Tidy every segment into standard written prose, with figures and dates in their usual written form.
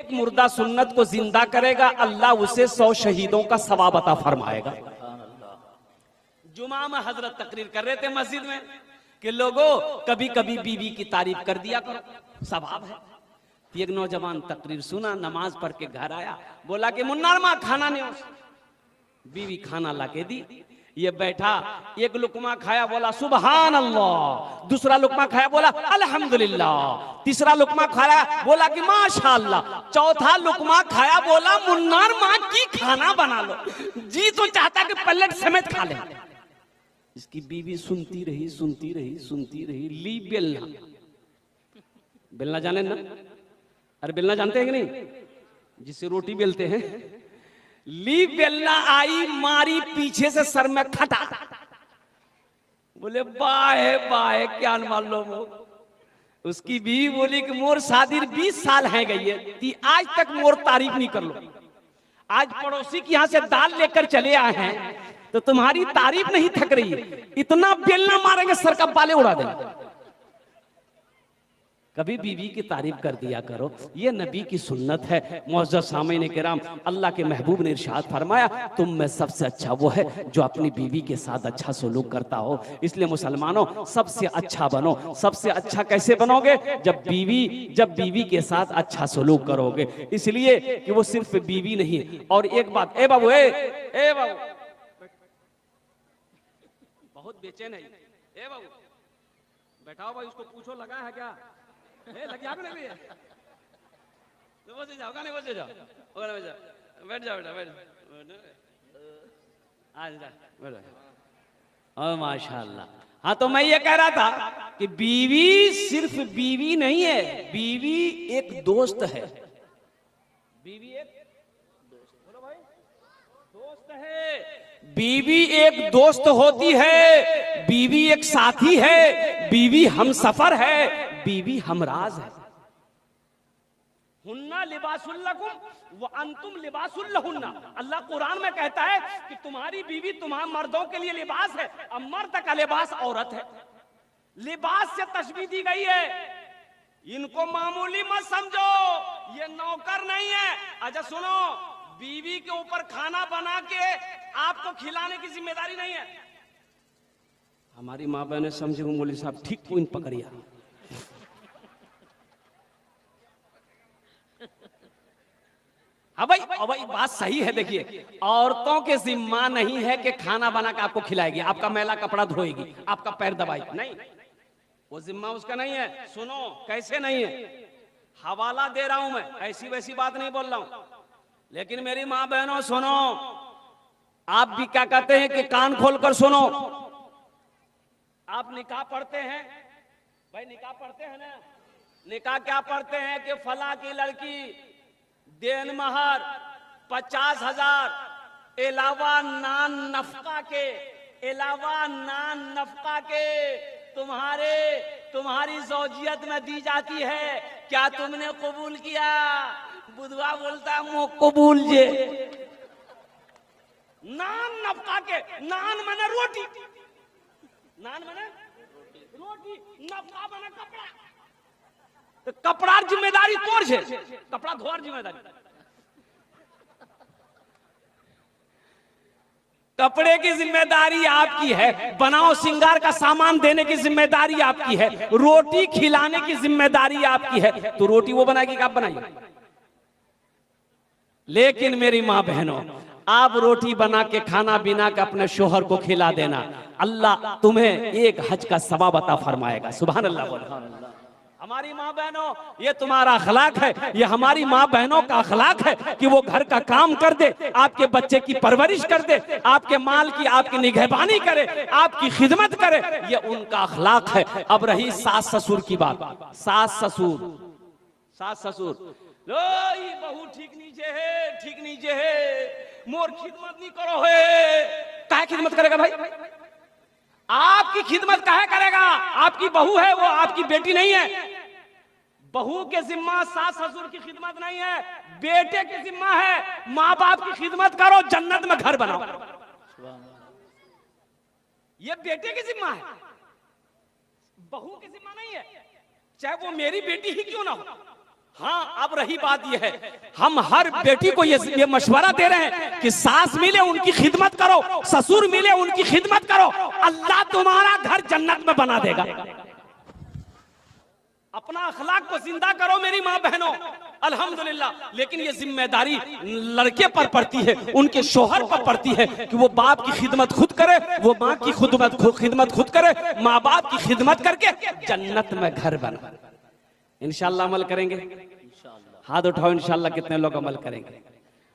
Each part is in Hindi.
एक मुर्दा सुन्नत को जिंदा करेगा, अल्लाह उसे 100 शहीदों का सवाब अता फरमाएगा। जुमा में हजरत तकरीर कर रहे थे मस्जिद में कि लोगों कभी कभी बीवी की तारीफ कर दिया करो, सवाब है। एक नौजवान तकरीर सुना, नमाज पढ़ के घर आया, बोला कि मुन्नार माँ खाना नहीं हो। बीवी खाना लाके दी, ये बैठा, एक लुकमा खाया, बोला सुबहान अल्लाह, दूसरा लुकमा खाया, बोला अल्हम्दुलिल्लाह, तीसरा लुकमा खाया, बोला कि माशाअल्लाह, चौथा लुकमा खाया, बोला मुन्नार माँ की खाना बना लो। जी तो चाहता कि पल्लेट समेत खा ले। इसकी बीवी सुनती रही सुनती रही सुनती रही, ली बेलना, बेलना जाने ना, अरे बेलना जानते हैं कि नहीं, जिससे रोटी बेलते हैं, ली बेलना आई, मारी पीछे से सर में खटा, बोले बाहे बाहे क्या मालूम हो। उसकी बीवी बोली कि मोर शादी 20 साल है गई है, ती आज तक मोर तारीफ नहीं कर लो। आज पड़ोसी के यहाँ से दाल लेकर चले आए हैं तो तुम्हारी तारीफ नहीं थक रही है, इतना बेलना मारेंगे सर का बाले उड़ा देंगे। कभी बीवी की तारीफ कर दिया करो, ये नबी की सुन्नत है। मुअज़्ज़ज़ सामीन किराम, अल्लाह के महबूब ने इरशाद फरमाया, तुम में सबसे अच्छा वो है जो अपनी बीवी के साथ अच्छा सलूक करता हो। इसलिए मुसलमानों सबसे अच्छा बनो। सबसे अच्छा कैसे बनोगे? जब बीवी के साथ अच्छा सलूक करोगे। इसलिए कि वो सिर्फ बीवी नहीं। और एक बात, ए बाबू, ए बाबू, बहुत बेचैन है, ए बाबू बैठाओ भाई, उसको पूछो लगा है क्या? लग जाओ, लग रही है तो बस जाओ, गाने बस जाओ, बैठ जाओ बेटा, बैठ आ जा, बैठ। माशाल्लाह। हाँ, तो मैं ये कह रहा था कि बीवी सिर्फ बीवी नहीं है, बीवी एक दोस्त है। बीवी एक दोस्त, बोलो भाई, दोस्त है। बीवी एक दोस्त होती है, बीवी एक साथी है, बीवी हमसफर है, बीवी हमराज है। हुन्ना लिबासुल लकुम व अंतुम लिबासुल लहुन्ना। अल्लाह कुरान में कहता है कि तुम्हारी बीवी तुम्हारे मर्दों के लिए लिबास है, अब मर्द का लिबास औरत है। लिबास से तशबीह दी गई है। इनको मामूली मत समझो, ये नौकर नहीं है। अच्छा सुनो, बीवी के ऊपर खाना बना के आपको खिलाने की जिम्मेदारी नहीं है। हमारी माँ बहने समझे, मौलवी साहब ठीक पॉइंट पकड़िया। हाँ भाई, भाई बात सही है। देखिए, औरतों के जिम्मा नहीं है कि खाना बना के आपको खिलाएगी, आपका मैला कपड़ा धोएगी, आपका पैर दबाएगी, नहीं, वो जिम्मा उसका नहीं है। सुनो कैसे नहीं है, हवाला दे रहा हूं मैं, ऐसी वैसी बात नहीं बोल रहा हूं। लेकिन मेरी माँ बहनों सुनो, आप भी क्या कहते हैं कि कान खोलकर सुनो। आप निकाह पढ़ते हैं भाई, निकाह पढ़ते हैं ना? निकाह क्या पढ़ते हैं कि फला की लड़की देन महर 50,000 अलावा नान नफका के तुम्हारी ज़ौजियत में दी जाती है, क्या तुमने कबूल किया? बुधवा बोलता है मो कबूल जे। नान नफका के, नान माने रोटी, नान माने रोटी, नफका माने कपड़ा। तो कपड़ा जिम्मेदारी तोड़ छे, कपड़ा धोर जिम्मेदारी। कपड़े की जिम्मेदारी आपकी है, बनाओ सिंगार का सामान देने की जिम्मेदारी आपकी है, रोटी खिलाने की जिम्मेदारी आपकी है। तो रोटी वो बनाएगी कि आप बनाइए? लेकिन मेरी माँ बहनों, आप रोटी बना के खाना बिना के अपने शोहर को खिला देना, अल्लाह तुम्हें एक हज का सवाब अता फरमाएगा। सुभान अल्लाह बोलो। हमारी माँ बहनों, ये तुम्हारा अखलाक है, ये हमारी माँ बहनों का अखलाक है कि वो घर का काम कर दे, आपके बच्चे की परवरिश कर दे, आपके माल की आपकी निगहबानी करे, आपकी खिदमत करे, ये उनका अखलाक है। अब रही सास ससुर की बात। सास ससुर लो, ये बहू ठीक नीचे है, मोर खिदमत नहीं करो है। काहे खिदमत करेगा भाई? आपकी खिदमत काहे करेगा? आपकी बहू है, वो आपकी बेटी नहीं है। बहू के जिम्मा सास ससुर की खिदमत नहीं है, बेटे के जिम्मा है। माँ बाप की खिदमत करो, जन्नत में घर बनाओ, ये बेटे की जिम्मा है, बहू की जिम्मा नहीं है। चाहे वो मेरी बेटी ही क्यों ना हो, हाँ, अब रही बात यह है, हम हर बेटी को ये मशवरा दे रहे हैं कि सास मिले उनकी खिदमत करो, ससुर मिले उनकी खिदमत करो, अल्लाह तुम्हारा घर जन्नत में बना देगा। अपना अखलाक को जिंदा करो मेरी माँ बहनों, अल्हम्दुलिल्लाह। लेकिन ये जिम्मेदारी लड़के पर पड़ती है, उनके शोहर पर पड़ती है कि वो बाप की खिदमत खुद करे, वो माँ की खिदमत खुद करे, माँ बाप की खिदमत करके जन्नत में घर बना। इंशाल्लाह अमल करेंगे, हाथ उठाओ इंशाल्लाह कितने लोग अमल करेंगे।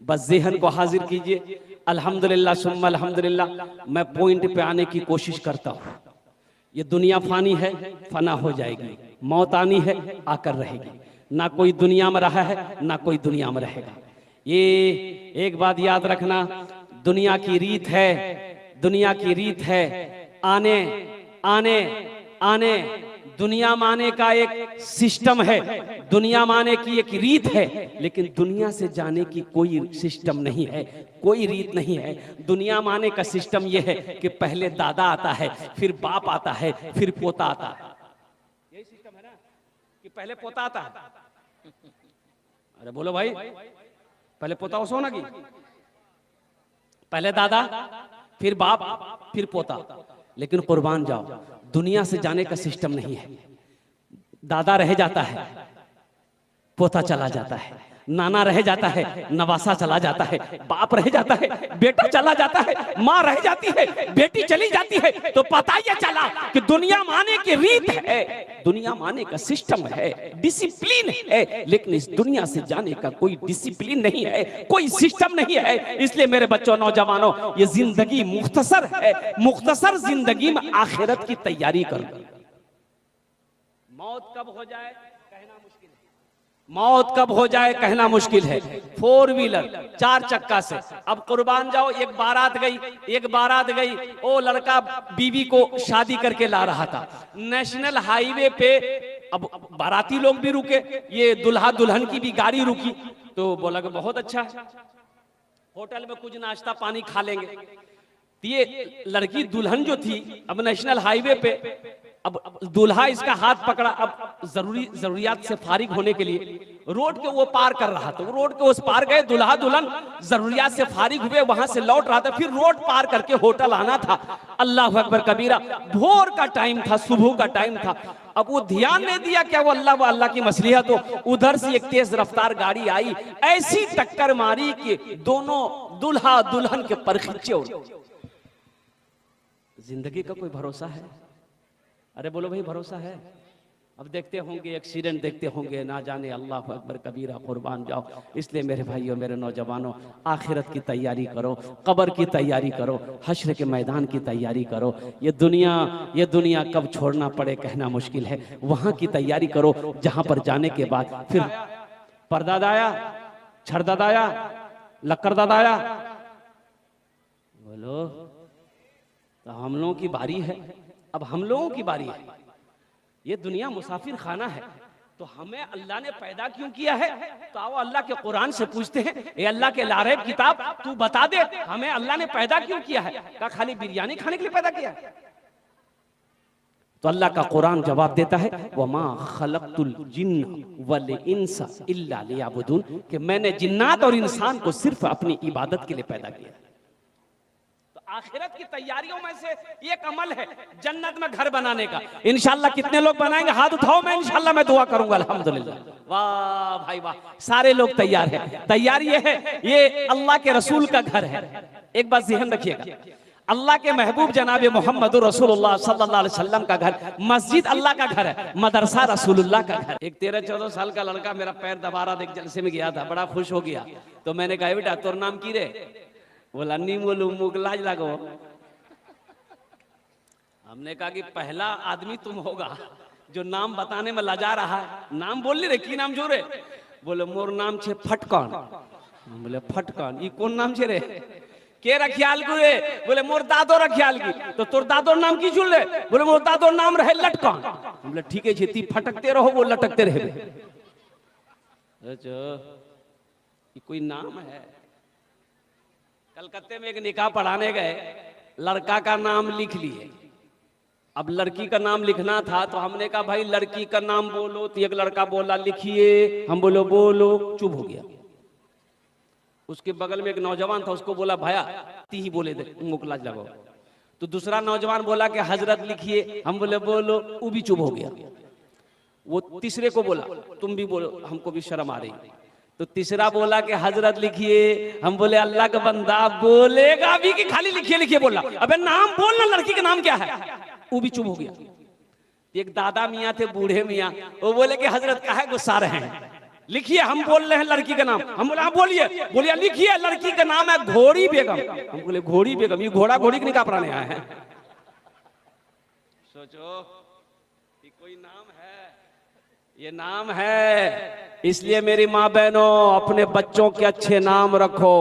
बस ज़हन को हाजिर कीजिए। अल्हम्दुलिल्लाह सुम्मा अल्हम्दुलिल्लाह। मैं पॉइंट पे आने की कोशिश करता हूँ। ये दुनिया फानी है, फना हो जाएगी, मौत आनी है, आकर रहेगी। ना कोई दुनिया में रहा है, ना कोई दुनिया में रहेगा। ये एक बात याद रखना, दुनिया की रीत है, दुनिया की रीत है, आने आने आने दुनिया माने का एक सिस्टम है, दुनिया माने की एक रीत है, लेकिन दुनिया से जाने की कोई सिस्टम नहीं है, कोई रीत नहीं है। दुनिया माने का सिस्टम यह है कि पहले दादा आता है, फिर बाप आता है, फिर पोता आता है। यही सिस्टम है ना कि पहले पोता आता है। अरे बोलो भाई, पहले पोता हो सोना की, पहले दादा, फिर बाप, फिर पोता। लेकिन कुर्बान जाओ, दुनिया से जाने का सिस्टम नहीं है। दादा रह जाता है, पोता चला जाता है, नाना रह जाता है, नवासा चला जाता है, बाप रह जाता है, बेटा चला जाता है, माँ रह जाती है, बेटी चली जाती है। तो पता ये चला कि दुनिया माने की रीत है, दुनिया माने का सिस्टम है, डिसिप्लिन है, लेकिन इस दुनिया से जाने का कोई डिसिप्लिन नहीं है, कोई सिस्टम नहीं है। इसलिए मेरे बच्चों, नौजवानों, ये जिंदगी मुख्तसर है, मुख्तसर जिंदगी में आखिरत की तैयारी करो। मौत कब हो जाए कहना मुश्किल है, मौत कब हो जाए कहना मुश्किल है। 4 व्हीलर 4 चक्का से अब कुर्बान जाओ। एक बारात गई, वो लड़का बीवी को शादी करके ला रहा था, नेशनल हाईवे पे। अब बाराती लोग भी रुके, ये दुल्हा दुल्हन की भी गाड़ी रुकी, तो बोला कि बहुत अच्छा है, होटल में कुछ नाश्ता पानी खा लेंगे। ये लड़की दुल्हन जो थी, अब नेशनल हाईवे पे, अब दूल्हा इसका हाथ पकड़ा, अब जरूरियात से फारिग होने के लिए रोड के वो पार कर रहा था। वो रोड के उस पार गए, दूल्हा दुल्हन जरूरियात से फारिग हुए, वहां से लौट रहा था, फिर रोड पार करके होटल आना था। अल्लाह अकबर कबीरा, भोर का टाइम था, सुबह का टाइम था। अब वो ध्यान नहीं दिया क्या वो अल्लाह की मसलिहत हो। उधर से एक तेज रफ्तार गाड़ी आई, ऐसी टक्कर मारी कि दोनों दूल्हा दुल्हन के पर खींचे। जिंदगी का कोई भरोसा है? अरे बोलो भाई, भरोसा है? अब देखते होंगे एक्सीडेंट, देखते होंगे, ना जाने, अल्लाह अकबर कबीरा, कुर्बान जाओ। इसलिए मेरे भाइयों, मेरे नौजवानों, आखिरत की तैयारी करो, कब्र की तैयारी करो, हश्र के मैदान की तैयारी करो। ये दुनिया कब छोड़ना पड़े कहना मुश्किल है। वहां की तैयारी करो जहां पर जाने के बाद फिर परदादा आया, छरदादा आया, लक्करदादा आया। बोलो, तो हम लोगों की बारी है, अब हम लोगों की बारी है। ये दुनिया मुसाफिर खाना है, तो हमें अल्लाह ने पैदा क्यों किया है? तो आओ अल्लाह के कुरान से पूछते हैं, ये अल्लाह के लारेब किताब, तू बता दे हमें अल्लाह ने पैदा क्यों किया है? क्या खाली बिरयानी खाने के लिए पैदा किया है? तो अल्लाह का कुरान जवाब देता है, वमा खलक़तुल जिन्न वल इंसा इल्ला लियअबुदून, कि मैंने जिन्नात और इंसान को सिर्फ अपनी इबादत के लिए पैदा किया। आखिरत की तैयारियों में से एक अमल है जन्नत में घर बनाने का। इंशाल्लाह कितने लोग बनाएंगे? हाथ उठाओ, मैं इंशाल्लाह मैं दुआ करूंगा। अल्हम्दुलिल्लाह, वाह भाई वाह, सारे लोग तैयार हैं। तैयारी ये है, ये अल्लाह के रसूल का घर है। एक बात ध्यान रखिएगा, अल्लाह के महबूब जनाब मोहम्मद रसूलुल्लाह सल्लल्लाहु अलैहि वसल्लम का घर, मस्जिद अल्लाह का घर है, मदरसा रसूलुल्लाह का घर। एक 13-14 साल का लड़का मेरा पैर दबा रहा था, एक जलसे में गया था, बड़ा खुश हो गया। तो मैंने कहा, बेटा तोर नाम की रे? बोला नी बोलू मुगलाज लगो। हमने कहा कि पहला आदमी तुम होगा जो नाम बताने में लजा रहा है। नाम बोल ली रे, की नाम जो रे? बोले मोर नाम छे फटकन। बोले फटकन, ई कौन नाम छे रे? के रखियाल को रे? बोले मोर दादो रखियाल की। तो तोर दादोर नाम की चुन ले? बोले मोर दादोर नाम रहे लटकन। बोले ठीक है, ती फटकते रहो, वो लटकते रहे। अच्छा, ये कोई नाम है? कलकत्ते में एक निकाह पढ़ाने गए, लड़का का नाम लिख लिए, अब लड़की का नाम लिखना था तो हमने कहा भाई लड़की का नाम बोलो, तो एक लड़का बोला लिखिए, हम बोलो बोलो, चुप हो गया। उसके बगल में एक नौजवान था, उसको बोला भैया ती ही बोले दे, मुकलाज लगाओ। तो दूसरा नौजवान बोला कि हजरत लिखिए, हम बोले बोलो, वो भी चुप हो गया। वो तीसरे को बोला तुम भी बोलो, हमको भी शर्म आ रही। तो तीसरा बोला कि हजरत लिखिए, हम बोले अल्लाह का बंदा बोलेगा भी कि खाली लिखिए लिखिए बोला, अबे नाम बोलना, लड़की का नाम क्या है। वो भी चुप हो गया। एक दादा मियाँ थे, बूढ़े मियाँ, वो बोले कि हजरत काहे गुस्सा रहे हैं, लिखिए, हम बोल रहे हैं लड़की का नाम। हम बोले हाँ बोलिए, बोलिए लिखिए, लड़की का नाम है घोड़ी बेगम। हम बोले घोड़ी बेगम, ये घोड़ा घोड़ी के निकाह पढ़ाने आए हैं। सोचो कि कोई नाम है, ये नाम है। इसलिए मेरी माँ बहनों, अपने बच्चों के अच्छे नाम रखो।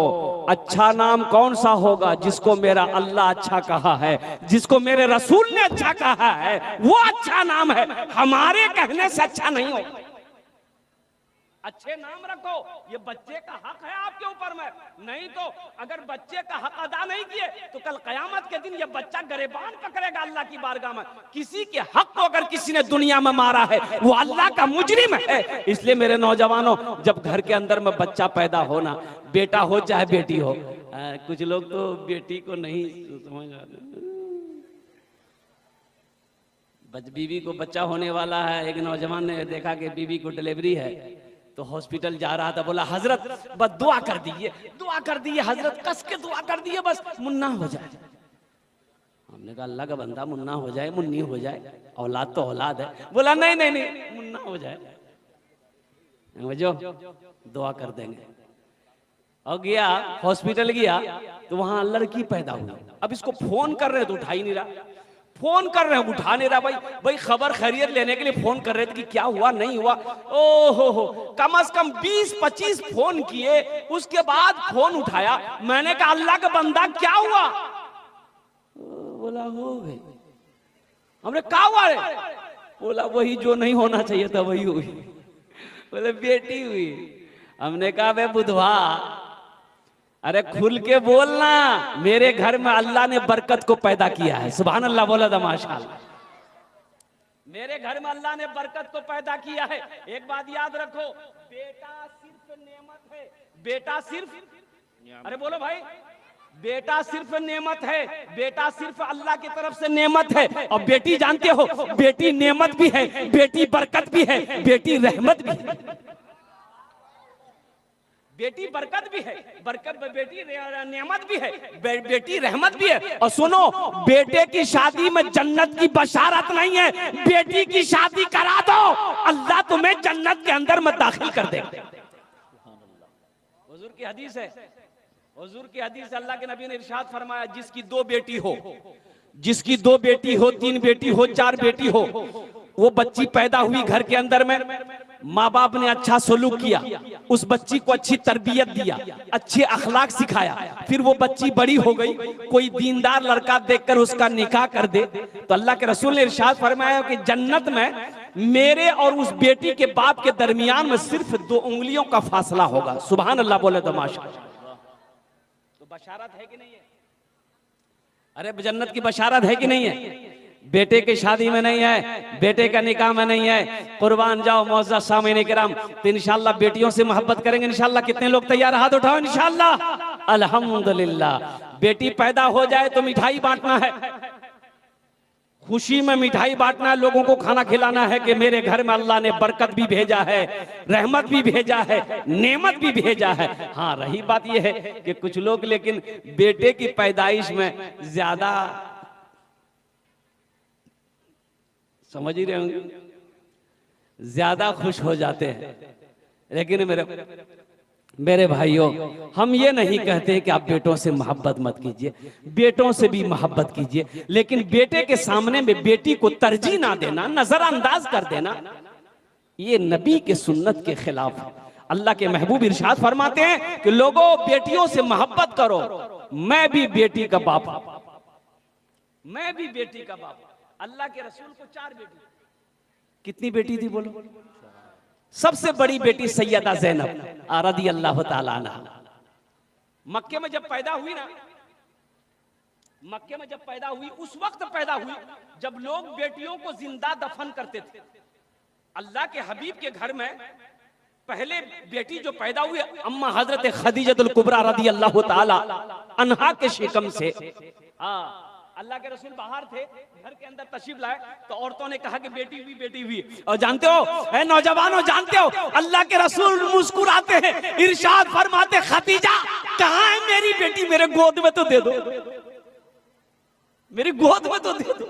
अच्छा नाम कौन सा होगा? जिसको मेरा अल्लाह अच्छा कहा है, जिसको मेरे रसूल ने अच्छा कहा है, वो अच्छा नाम है। हमारे कहने से अच्छा नहीं होगा। अच्छे नाम रखो, ये बच्चे का हक है आपके ऊपर में। नहीं तो अगर बच्चे का हक अदा नहीं किए तो कल कयामत के दिन ये बच्चा गरेबान पकड़ेगा अल्लाह की बारगाह में। किसी के हक को अगर किसी ने दुनिया में मारा है, वो अल्लाह का मुजरिम है। इसलिए मेरे नौजवानों, जब घर के अंदर में बच्चा पैदा होना, बेटा हो चाहे बेटी हो, कुछ लोग तो बेटी को नहीं समझ आते। बीवी को बच्चा होने वाला है, एक नौजवान ने देखा कि बीवी को डिलीवरी है, तो हॉस्पिटल जा रहा था, बोला हजरत बस दुआ कर दीजिए, दुआ कर दीजिए हजरत, कस के दुआ कर दीजिए, बस मुन्ना हो जाए। हमने कहा अल्लाह का बंदा मुन्ना हो जाए, मुन्नी हो जाए, औलाद तो औलाद है। बोला नहीं नहीं नहीं, मुन्ना हो जाए, दुआ कर देंगे। और गया हॉस्पिटल, गया तो वहां लड़की पैदा हुई। अब इसको फोन कर रहे तो उठा ही नहीं रहा, फोन कर रहे हैं उठा नहीं रहा। भाई खबर खैरियत लेने के लिए फोन कर रहे थे कि क्या हुआ नहीं हुआ। ओहो, कम से कम 20-25 फोन किए, उसके बाद फोन उठाया। मैंने कहा अल्लाह का बंदा क्या हुआ? बोला हो गई। हमने कहा हुआ रे? बोला वही जो नहीं होना चाहिए था वही हुई। बोले बेटी हुई। हमने कहा वे बुधवा, अरे खुल के बोलना, मेरे घर में अल्लाह ने बरकत को पैदा किया है। सुभान अल्लाह, बोला था माशाअल्लाह। मेरे घर में अल्लाह ने बरकत को पैदा किया है। एक बात याद रखो, बेटा सिर्फ नेमत है, बेटा सिर्फ, अरे बोलो भाई, बेटा सिर्फ नेमत है, बेटा सिर्फ अल्लाह की तरफ से नेमत है। और बेटी जानते हो, बेटी नेमत भी है, बेटी बरकत भी है, बेटी रहमत भी है। बेटी बरकत भी है, बरकत बेटी नेमत भी है, बेटी रहमत भी है। और सुनो, बेटे की शादी में जन्नत की बशारत नहीं है, बेटी की शादी करा दो, अल्लाह तुम्हें जन्नत के अंदर में दाखिल कर दे। हुजूर की हदीस है, हुजूर की हदीस, अल्लाह के नबी ने इरशाद फरमाया, जिसकी 2 बेटी हो, जिसकी 2 बेटी हो, 3 बेटी हो, 4 बेटी हो, वो बच्ची पैदा हुई घर के अंदर में, माँ बाप ने अच्छा सलूक किया, उस बच्ची को अच्छी तरबियत दिया, अच्छे अखलाक सिखाया, फिर वो बच्ची बड़ी हो गई, कोई दीनदार लड़का देखकर उसका निकाह कर दे, तो अल्लाह के रसूल ने इरशाद फरमाया कि जन्नत में मेरे और उस बेटी के बाप के दरमियान में सिर्फ 2 उंगलियों का फासला होगा। सुभान अल्लाह, बोले तो माशाअल्लाह। तो बशारत है कि नहीं है? अरे जन्नत की बशारत है कि नहीं है? बेटे की शादी में नहीं है, बेटे का निकाह में नहीं है। कुर्बान जाओ मौजूद सामीन किराम, तो इंशाअल्लाह बेटियों से मोहब्बत करेंगे इंशाअल्लाह। कितने लोग तैयार? हाथ उठाओ इंशाअल्लाह। अल्हम्दुलिल्लाह। बेटी पैदा हो जाए तो मिठाई बांटना है, खुशी में मिठाई बांटना है, लोगों को खाना खिलाना है कि मेरे घर में अल्लाह ने बरकत भी भेजा है, रहमत भी भेजा है, नेमत भी भेजा है। हाँ, रही बात यह है कि कुछ लोग लेकिन बेटे की पैदाइश में ज्यादा, समझ ही रहे होंगे, ज्यादा खुश हो जाते हैं। लेकिन मेरे भाइयों, हम ये नहीं कहते कि आप बेटों से मोहब्बत मत कीजिए, बेटों से भी मोहब्बत कीजिए, लेकिन बेटे के सामने में बेटी को तरजीह ना देना, नजरअंदाज कर देना, ये नबी के सुन्नत के खिलाफ है। अल्लाह के महबूब इरशाद फरमाते हैं कि लोगों बेटियों से मोहब्बत करो, मैं भी बेटी का बाप हूं, मैं भी बेटी का बाप हूं। अल्लाह के रसूल को 4 बेटी, कितनी बेटी थी बोलो? सबसे बड़ी बेटी सैयदा ज़ैनब रज़ियल्लाहु ताला अन्हा। मक्के में जब पैदा हुई ना, मक्के में जब पैदा हुई उस वक्त पैदा हुई जब लोग बेटियों को जिंदा दफन करते थे। अल्लाह के हबीब के घर में पहले बेटी जो पैदा हुई अम्मा हजरत खदीजतुल कुबरा रदी अल्लाह ताला अन्हा के शिकम से। अल्लाह के रसूल बाहर थे, घर के अंदर तशरीफ लाए तो औरतों ने कहा कि बेटी हुई बेटी हुई। और जानते हो ए नौजवानों, जानते हो अल्लाह के रसूल मुस्कुराते हैं, इरशाद फरमाते खदीजा कहाँ है मेरी बेटी, मेरे गोद में तो दे दो, मेरी गोद में तो दे दो।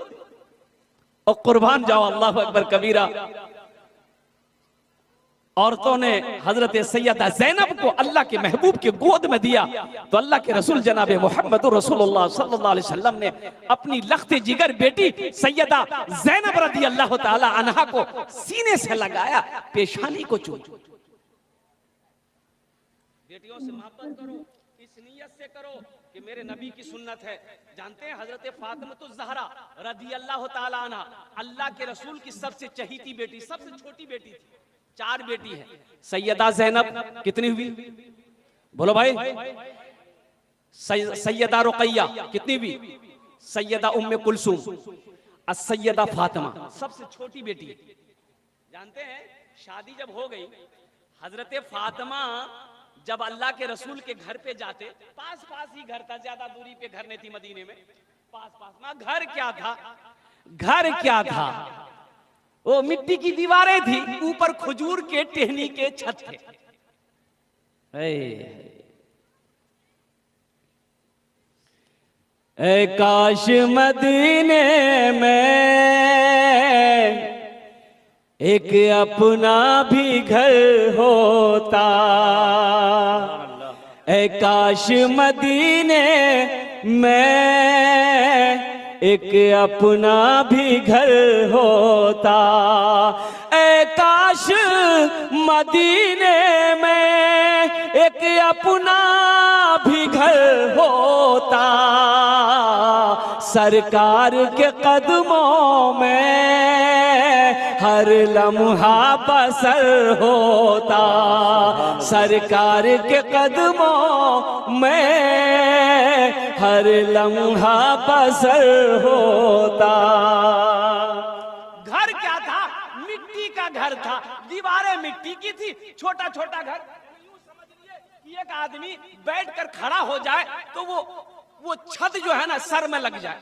और कुर्बान जाओ अल्लाह अकबर कबीरा। औरतों ने हजरत सैयदा जैनब को अल्लाह के महबूब के गोद में दिया तो अल्लाह के रसूल जनाब मोहम्मद रसूलुल्लाह सल्लल्लाहु अलैहि वसल्लम ने अपनी लख्ते जिगर बेटी सैयदा जैनब रदी अल्लाह ताला अन्हा को सीने से लगाया, पेशानी को चूमा। बेटियों से मोहब्बत करो, इस नियत से करो कि मेरे नबी की सुन्नत है। जानते हैं हजरत फातिमा ज़हरा रदी अल्लाह ताला अन्हा अल्लाह के रसूल की सबसे चहीती बेटी, सबसे छोटी बेटी थी। 4 बेटी है। सैयदा जैनब कितनी हुई बोलो भाई? सैयदा रुकैया कितनी हुई? सैयदा उम्मे कुलसूम, सैयदा फातिमा सबसे छोटी बेटी। जानते हैं शादी जब हो गई, हजरत फातिमा जब अल्लाह के रसूल के घर पे जाते, पास पास ही घर था, ज्यादा दूरी पे घर नहीं थी मदीने में, पास पास में। घर क्या था? घर क्या था? वो मिट्टी की दीवारें थी, ऊपर खजूर के टहनी के छत थे। ऐ काश मदीने में एक अपना भी घर होता, ऐ काश मदीने में एक अपना भी घर होता, ऐ काश मदीने में एक अपना भी घर होता, सरकार के कदमों में हर लम्हा बसर होता, सरकार के कदमों में हर लम्हा बसर होता। घर क्या था? मिट्टी का घर था, दीवारें मिट्टी की थी, छोटा छोटा घर। यूं समझिए कि एक आदमी बैठकर खड़ा हो जाए तो वो छत जो है ना सर में लग जाए।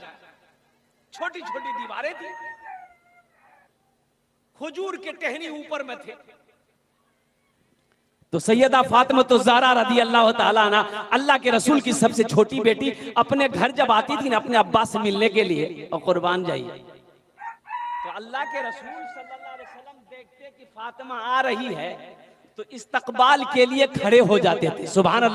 छोटी छोटी दीवारें थी, खजूर के टहनी ऊपर में थे। तो सैयदा फातिमा तो ज़हरा रदी अल्लाह ताला अन्हा अल्लाह के रसूल की सबसे छोटी बेटी अपने घर जब आती थी ना अपने अब्बा से मिलने के लिए, और कुर्बान जाइए, तो अल्लाह के रसूल सल्लल्लाहु अलैहि वसल्लम देखते कि फातिमा आ रही है तो इस्तकबाल के लिए खड़े हो जाते थे। सुभान अल्लाह।